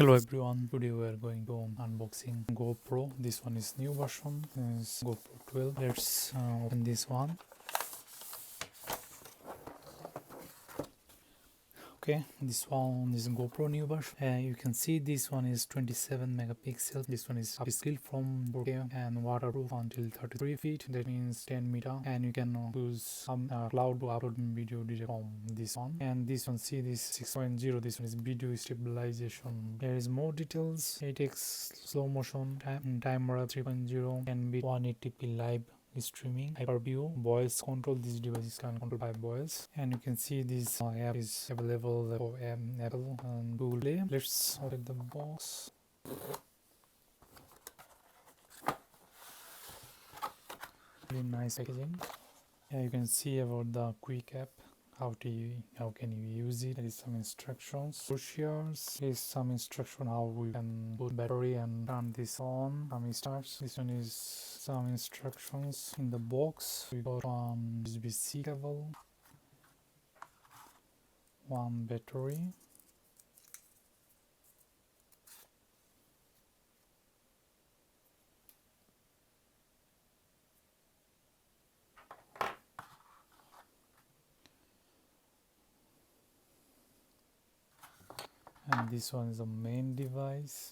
Hello everyone, today we are going to unboxing GoPro. This one is new version, is GoPro 12. Let's open this one. Okay, this one is GoPro new version. You can see this one is 27 megapixels. This one is upscale from 4K and waterproof until 33 feet. That means 10 meter. And you can use some cloud to upload video direct from this one. And this one, see this 6.0. This one is video stabilization. There is more details. 8x slow motion timer 3.0 and 180p live streaming, hyperview, voice control. This device is can control by voice, and you can see this app is available for Apple and Google Play. Let's open the box. Really nice packaging. Yeah, you can see about the Quik app. How can you use it? There is some instructions. Brochures. There is some instruction how we can put battery and turn this on. Some starts. This one is some instructions in the box. We got one USB-C cable, one battery, and this one is the main device.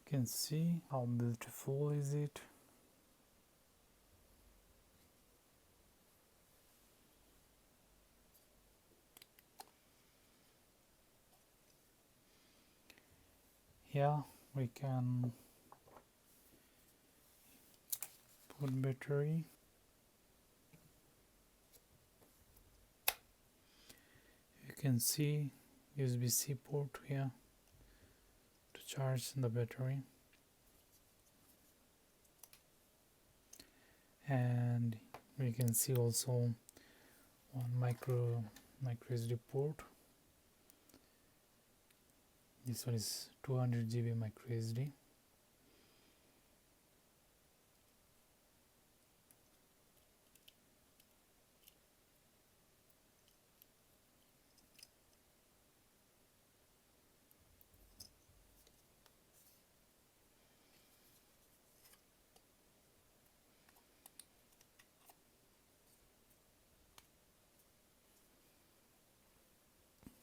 You can see how beautiful is it. Here we can put battery. You can see USB-C port here to charge the battery, and we can see also one micro SD port. This one is 200 GB micro SD.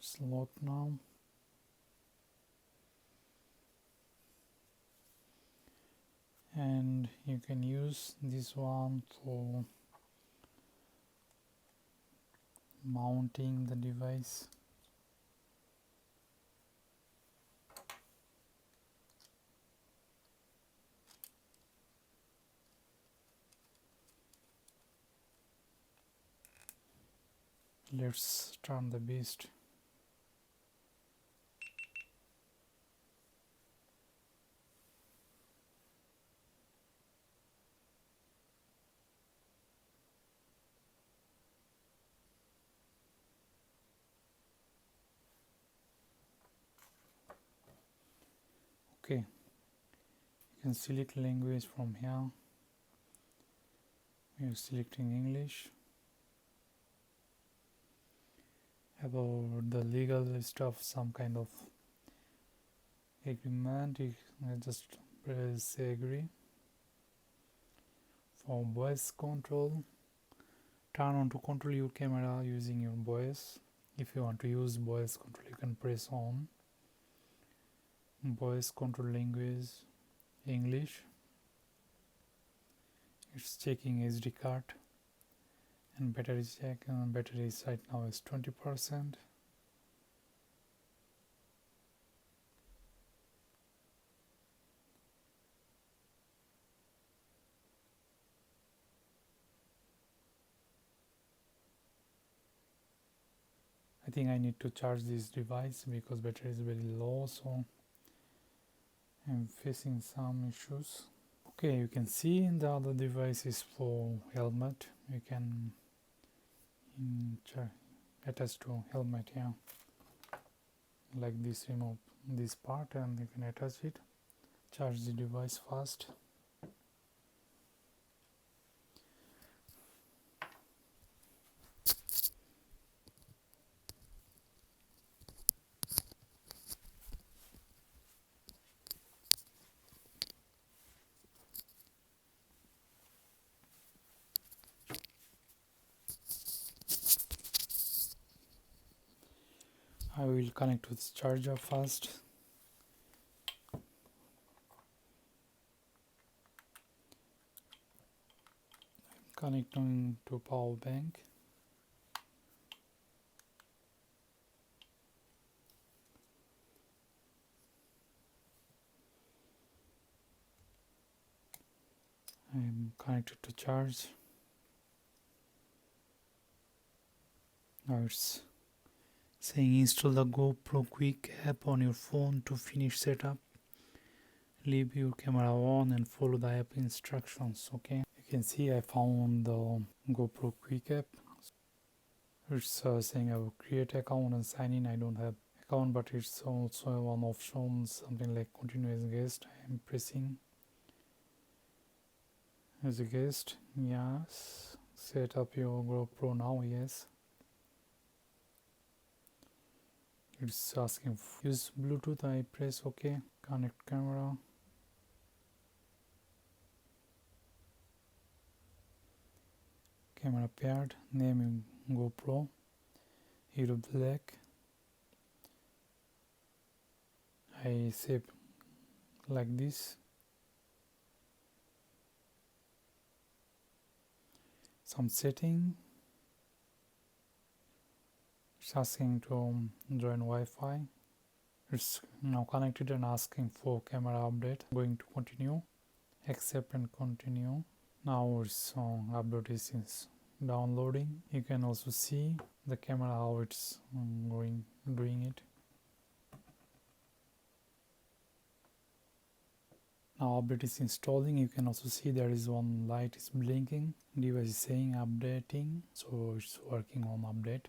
Slot now. And you can use this one for mounting the device. Let's turn the beast. Okay, you can select language from here. We are selecting English. About the legal stuff, some kind of agreement, you just press agree. For voice control, turn on to control your camera using your voice. If you want to use voice control, you can press on. Voice control language English. It's checking SD card, and battery check. Battery right now is 20%. I think I need to charge this device because battery is very low, so I'm facing some issues. Okay, you can see the other device is for helmet. You can attach to helmet here, like this. Remove this part and you can attach it. Charge the device fast. I will connect with charger first. Connecting to power bank. I'm connected to charge. Now it's saying install the GoPro Quik app on your phone to finish setup. Leave your camera on and follow the app instructions. Okay, you can see I found the GoPro Quik app. It's saying I will create account and sign in. I don't have account, but it's also one option, something like continuous guest. I am pressing as a guest. Yes. Set up your GoPro now. Yes. It's asking for use Bluetooth. I press OK. Connect camera. Camera paired. Name GoPro HERO12 Black. I save like this. Some setting. It's asking to join Wi-Fi. It's now connected and asking for camera update. Going to continue. Accept and continue. Now it's upload is downloading. You can also see the camera how it's doing it. Now update is installing. You can also see there is one light is blinking. Device is saying updating, so it's working on update.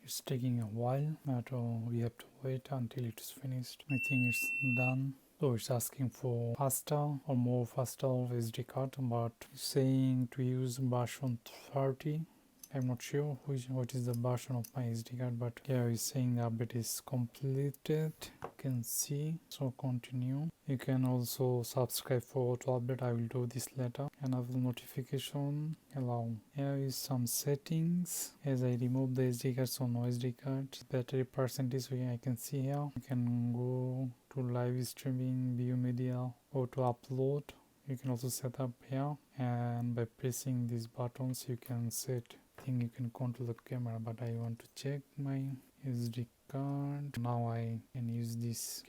It's taking a while, but we have to wait until it is finished. I think it's done. So it's asking for faster or more faster SD card, but it's saying to use version 30. I'm not sure what is the version of my SD card, but here it's saying the update is completed. You can see. So continue. You can also subscribe for auto update. I will do this later. Enable notification. Allow. Here is some settings. As I remove the SD card, so no SD card. Battery percentage I can see here. You can go to live streaming, view media, auto upload. You can also set up here, and by pressing these buttons you can set. I think you can control the camera, but I want to check my SD card. Now I can use this.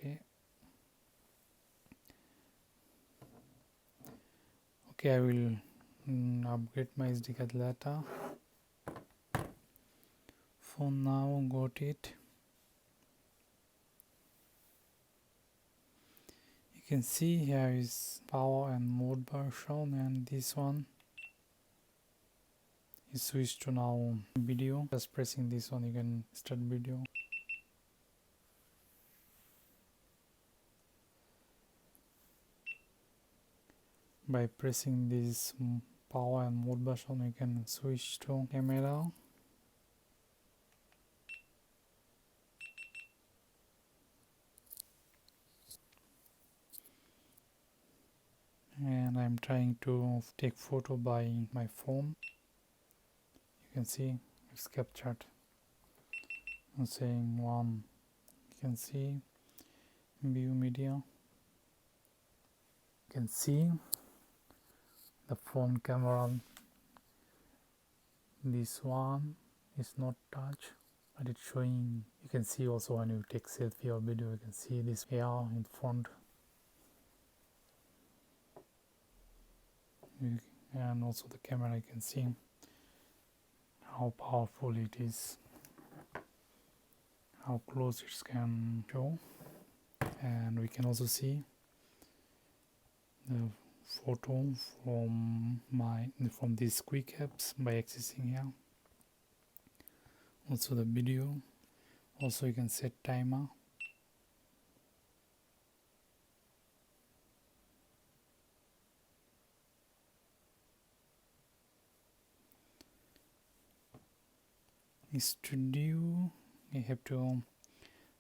Okay, I will upgrade my SD card later. For now, got it. You can see here is power and mode version, and this one is switched to now video. Just pressing this one, you can start video. By pressing this power and mode version, you can switch to camera. And I'm trying to take photo by my phone. You can see it's captured. I'm saying one. You can see view media. You can see the phone camera This one is not touch, but it's showing. You can see also when you take selfie or video, you can see this hair in front, and also the camera, you can see how powerful it is, how close it can show. And we can also see the photo from these Quik apps by accessing here. Also the video. Also you can set timer. Studio, you have to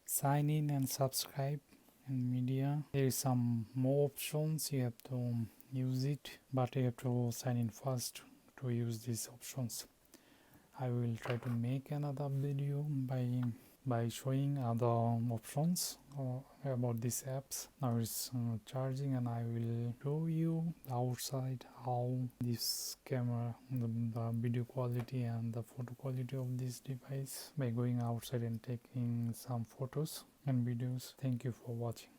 sign in and subscribe. And media, there is some more options, you have to use it, but you have to sign in first to use these options. I will try to make another video by showing other options about these apps. Now it's charging, and I will show you outside how this camera, the video quality and the photo quality of this device by going outside and taking some photos and videos. Thank you for watching.